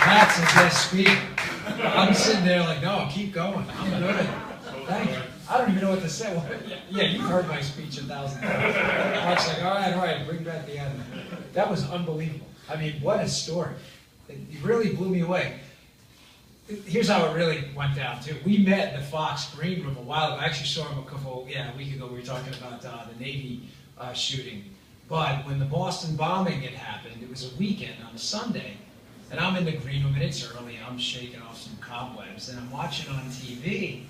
Pat's a guest speaker. I'm sitting there like, no, keep going. I'm good. Thank you. I don't even know what to say. Yeah, you've heard my speech 1,000 times. Mark's like, all right, bring back the end. That was unbelievable. I mean, what a story. It really blew me away. Here's how it really went down, too. We met in the Fox green room a while ago. I actually saw him a week ago. We were talking about the Navy shooting. But when the Boston bombing had happened, it was a weekend on a Sunday, and I'm in the green room, and it's early. I'm shaking off some cobwebs, and I'm watching on TV,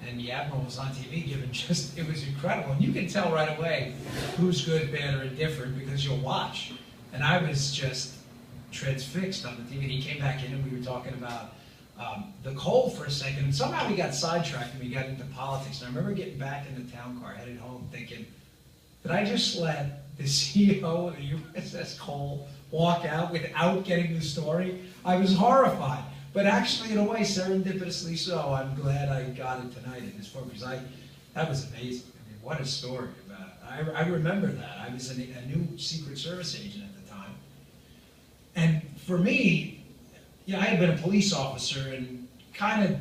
and the Admiral was on TV giving it was incredible. And you can tell right away who's good, bad, or indifferent because you'll watch. And I was just transfixed on the TV. And he came back in, and we were talking about the coal for a second, and somehow we got sidetracked and we got into politics. And I remember getting back in the town car, headed home, thinking, did I just let the CEO of the USS Cole walk out without getting the story? I was horrified. But actually, in a way, serendipitously so, I'm glad I got it tonight in this book, because that was amazing. I mean, what a story. I remember that. I was a new Secret Service agent at the time. And for me, I had been a police officer and kind of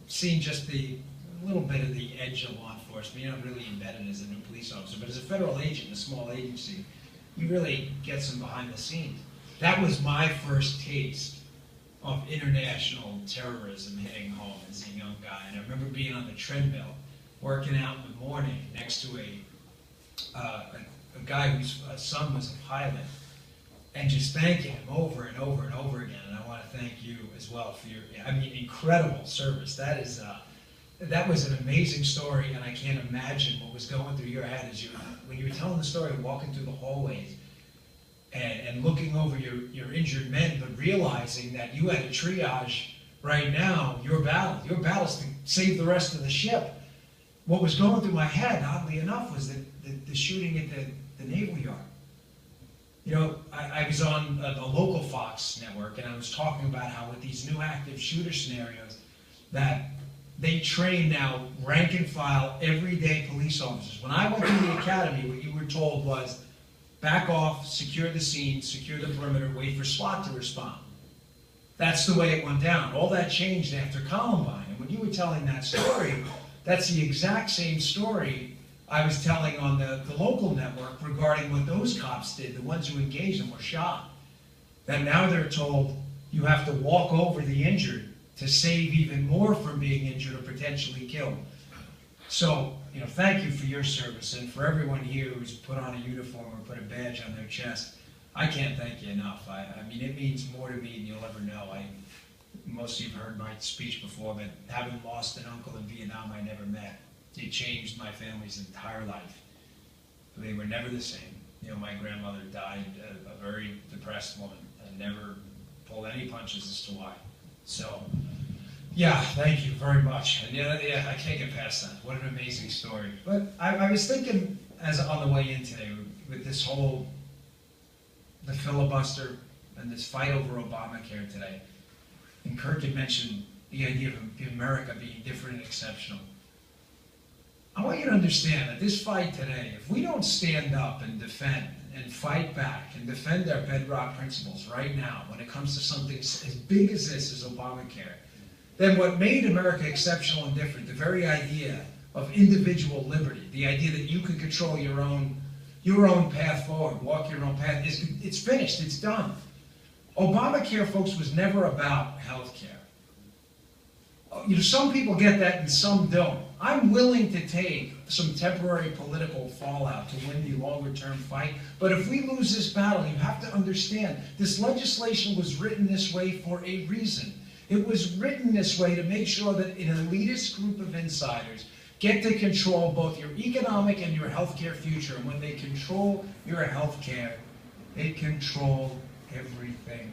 seen just a little bit of the edge of law enforcement. You're not really embedded as a new police officer, but as a federal agent, a small agency, you really get some behind the scenes. That was my first taste of international terrorism hitting home as a young guy. And I remember being on the treadmill, working out in the morning next to a guy whose son was a pilot, and just thanking him over and over and over again. And I want to thank you as well for your, incredible service. That was an amazing story, and I can't imagine what was going through your head as when you were telling the story, walking through the hallways and looking over your injured men, but realizing that you had a triage right now, your battle is to save the rest of the ship. What was going through my head, oddly enough, was the shooting at the naval yard. I was on a local Fox network, and I was talking about how with these new active shooter scenarios, that they train now rank and file everyday police officers. When I went through the academy, what you were told was, back off, secure the scene, secure the perimeter, wait for SWAT to respond. That's the way it went down. All that changed after Columbine. And when you were telling that story, that's the exact same story I was telling on the local network regarding what those cops did. The ones who engaged them were shot. That now they're told you have to walk over the injured to save even more from being injured or potentially killed. So, thank you for your service, and for everyone here who's put on a uniform or put a badge on their chest. I can't thank you enough. I mean, it means more to me than you'll ever know. Most of you have heard my speech before, but having lost an uncle in Vietnam I never met, it changed my family's entire life. They were never the same. My grandmother died a very depressed woman and never pulled any punches as to why. So, yeah, thank you very much. And I can't get past that. What an amazing story. But I was thinking, as on the way in today, with this whole, the filibuster and this fight over Obamacare today, and Kirk had mentioned the idea of America being different and exceptional. I want you to understand that this fight today, if we don't stand up and defend and fight back and defend our bedrock principles right now when it comes to something as big as this as Obamacare, then what made America exceptional and different, the very idea of individual liberty, the idea that you can control your own path forward, walk your own path, it's finished, it's done. Obamacare, folks, was never about health care. Some people get that and some don't. I'm willing to take some temporary political fallout to win the longer-term fight, but if we lose this battle, you have to understand, this legislation was written this way for a reason. It was written this way to make sure that an elitist group of insiders get to control both your economic and your healthcare future. And when they control your healthcare, they control everything.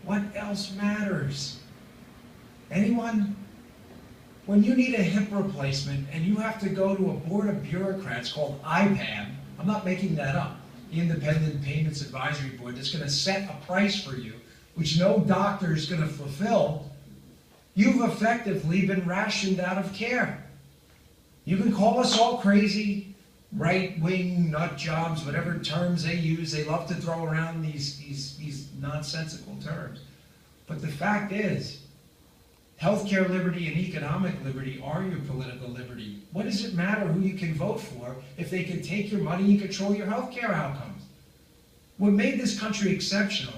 What else matters? Anyone? When you need a hip replacement and you have to go to a board of bureaucrats called IPAB, I'm not making that up, the Independent Payments Advisory Board, that's going to set a price for you, which no doctor is going to fulfill, you've effectively been rationed out of care. You can call us all crazy, right-wing nut jobs, whatever terms they use. They love to throw around these nonsensical terms. But But the fact is, healthcare liberty and economic liberty are your political liberty. What does it matter who you can vote for if they can take your money and control your healthcare outcomes? What made this country exceptional,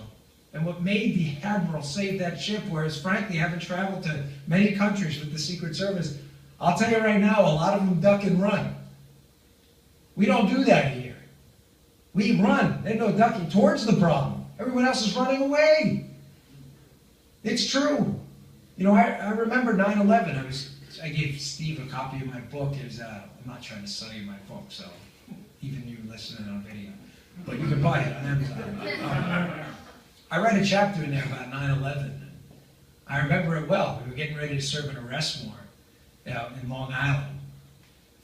and what made the Admiral save that ship, whereas frankly, having traveled to many countries with the Secret Service, I'll tell you right now, a lot of them duck and run. We don't do that here. We run. There's no ducking towards the problem. Everyone else is running away. It's true. You know, I remember 9/11. I gave Steve a copy of my book. I'm not trying to sell you my book, so even you listening on video. But you can buy it on Amazon. I read a chapter in there about 9/11. I remember it well. We were getting ready to serve an arrest warrant in Long Island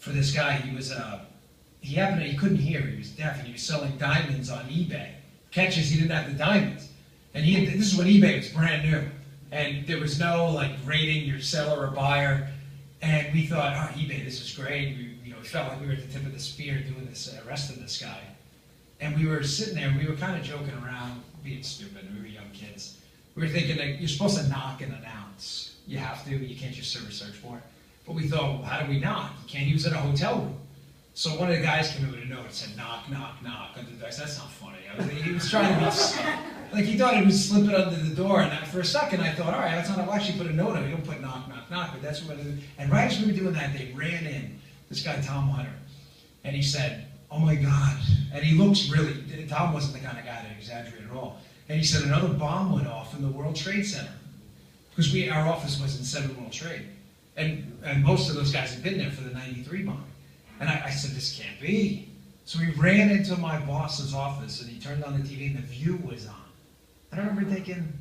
for this guy. He couldn't hear. He was deaf, and he was selling diamonds on eBay. Catches, he didn't have the diamonds. And this is when eBay was brand new. And there was no like rating your seller or buyer. And we thought, oh, eBay, this is great. We felt like we were at the tip of the spear doing this, arresting this guy. And we were sitting there, and we were kind of joking around, being stupid. We were young kids. We were thinking that you're supposed to knock and announce. You have to. You can't just serve a search warrant. But we thought, well, how do we knock? You can't use it in a hotel room. So one of the guys came in with a note and said, knock, knock, knock. Under the desk. That's not funny. He was trying to be, like he thought he was slipping under the door. And for a second I thought, all right, that's not, I'll actually put a note on it. You don't put knock, knock, knock, but that's what it is. And right as we were doing that, they ran in, this guy, Tom Hunter. And he said, oh my God. And he looks really, Tom wasn't the kind of guy that exaggerated at all. And he said, another bomb went off in the World Trade Center. Because our office was in 7 World Trade. And most of those guys had been there for the 93 bombing. And I said, this can't be. So we ran into my boss's office, and he turned on the TV, and The View was on. And I remember thinking,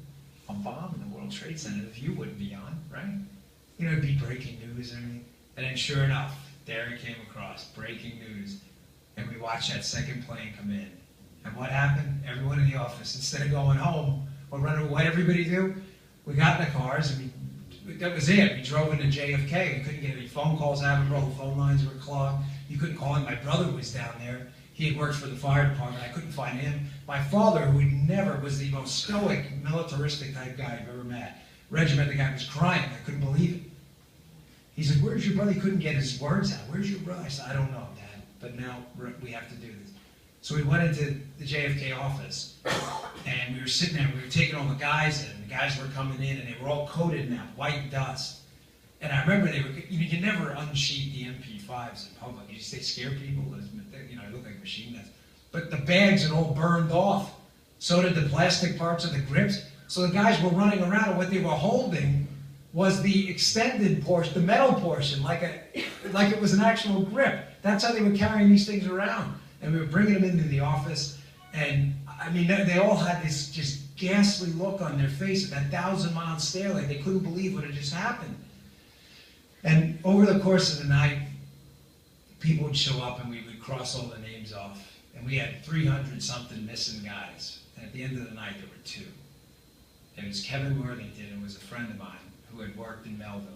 a bomb in the World Trade Center, The View wouldn't be on, right? You know, it'd be breaking news or anything. And then sure enough, there it came across, breaking news. And we watched that second plane come in. And what happened? Everyone in the office, instead of going home or running, what everybody do? We got in the cars, and that was it. We drove into JFK. We couldn't get any phone calls out of it. All the phone lines were clogged. You couldn't call him. My brother was down there. He had worked for the fire department. I couldn't find him. My father, who was the most stoic, militaristic type guy I've ever met. Regimented guy, was crying. I couldn't believe it. He said, where's your brother? He couldn't get his words out. Where's your brother? I said, I don't know, Dad, but now we have to do this. So we went into the JFK office, and we were sitting there, and we were taking all the guys in, and the guys were coming in, and they were all coated in that white dust. And I remember you can never unsheet the MP5s in public. You just scare people, they look like machine guns. But the bags had all burned off. So did the plastic parts of the grips. So the guys were running around, and what they were holding was the extended portion, the metal portion, like it was an actual grip. That's how they were carrying these things around. And we were bringing them into the office, and I mean, they all had this just ghastly look on their face at that 1,000-mile stare, like they couldn't believe what had just happened. And over the course of the night, people would show up, and we would cross all the names off. And we had 300-something missing guys. And at the end of the night, there were 2. It was Kevin Worthington, who was a friend of mine, who had worked in Melville.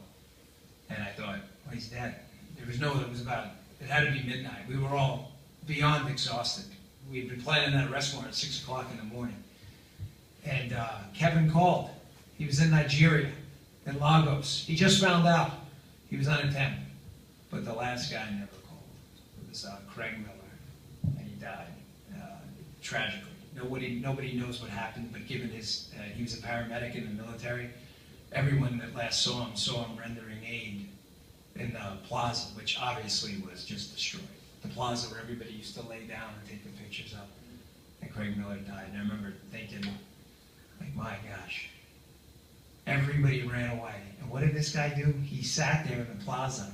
And I thought, well, he's dead. It had to be midnight. We were all beyond exhausted. We'd been planning that arrest warrant at 6 o'clock in the morning. And Kevin called. He was in Nigeria, in Lagos. He just found out he was unattended. But the last guy never called. It was Craig Miller, and he died tragically. Nobody knows what happened, but given he was a paramedic in the military, everyone that last saw him rendering aid in the plaza, which obviously was just destroyed. The plaza where everybody used to lay down and take the pictures of. And Craig Miller died. And I remember thinking, like, my gosh, everybody ran away. And what did this guy do? He sat there in the plaza.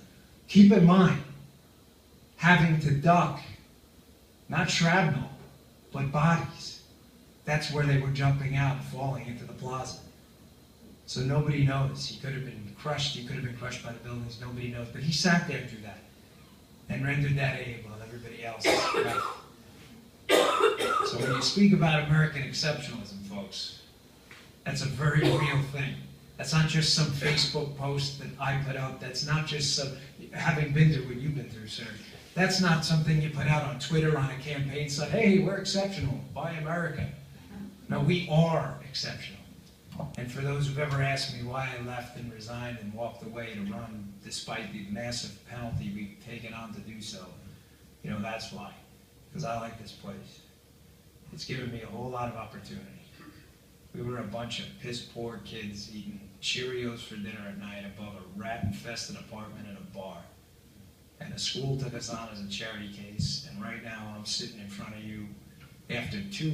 Keep in mind, having to duck, not shrapnel, but bodies. That's where they were jumping out and falling into the plaza. So nobody knows. He could have been crushed. He could have been crushed by the buildings. Nobody knows. But he sat there through that and rendered that aid while everybody else left. So when you speak about American exceptionalism, folks, that's a very real thing. That's not just some Facebook post that I put out. That's not just having been through what you've been through, sir. That's not something you put out on Twitter on a campaign site. Hey, we're exceptional. Buy America. No, we are exceptional. And for those who've ever asked me why I left and resigned and walked away to run, despite the massive penalty we've taken on to do so, you know, that's why. Because I like this place. It's given me a whole lot of opportunity. We were a bunch of piss-poor kids eating Cheerios for dinner at night above a rat-infested apartment in a bar. And the school took us on as a charity case, and right now I'm sitting in front of you after 2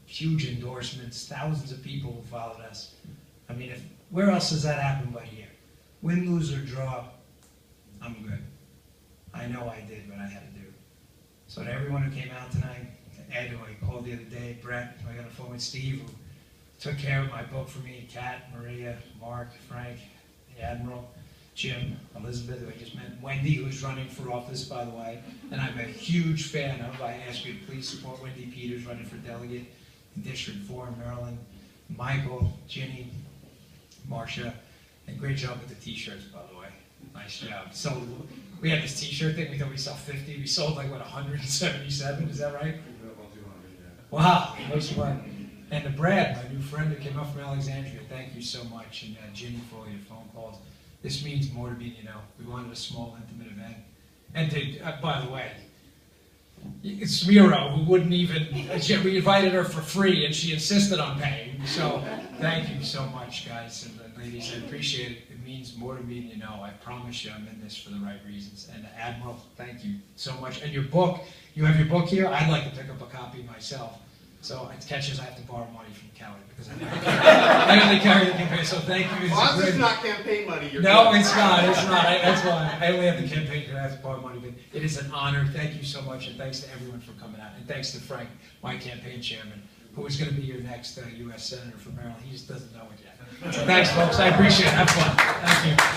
huge endorsements, thousands of people who followed us. I mean, where else does that happen but here? Win, lose, or draw, I'm good. I know I did what I had to do. So to everyone who came out tonight, to Ed, who I called the other day, Brett, who I got on the phone with, Steve, who took care of my book for me, Kat, Maria, Mark, Frank, the Admiral, Jim, Elizabeth, who I just met, Wendy, who's running for office, by the way, and I'm a huge fan of. I ask you to please support Wendy Peters running for delegate in District 4 in Maryland. Michael, Ginny, Marcia, and great job with the t-shirts, by the way. Nice job. So we had this t-shirt thing, we thought we sold 50. We sold like, what, 177, is that right? Wow, nice work. And to Brad, my new friend who came up from Alexandria, thank you so much. And Ginny for all your phone calls. This means more to me, you know. We wanted a small, intimate event. And to, by the way, it's Miro, who wouldn't even, we invited her for free, and she insisted on paying. So thank you so much, guys and ladies. I appreciate it. It means more to me than you know. I promise you I'm in this for the right reasons. And Admiral, thank you so much. And your book, you have your book here? I'd like to pick up a copy myself. So it catches I have to borrow money from Kelly because I only carry the campaign. So thank you. Well, this is not campaign money. No, it's not. It's not. That's why I only have the campaign because I have to borrow money. But it is an honor. Thank you so much, and thanks to everyone for coming out. And thanks to Frank, my campaign chairman, who is going to be your next U.S. Senator from Maryland. He just doesn't know it yet. So thanks, folks. I appreciate it. Have fun. Thank you.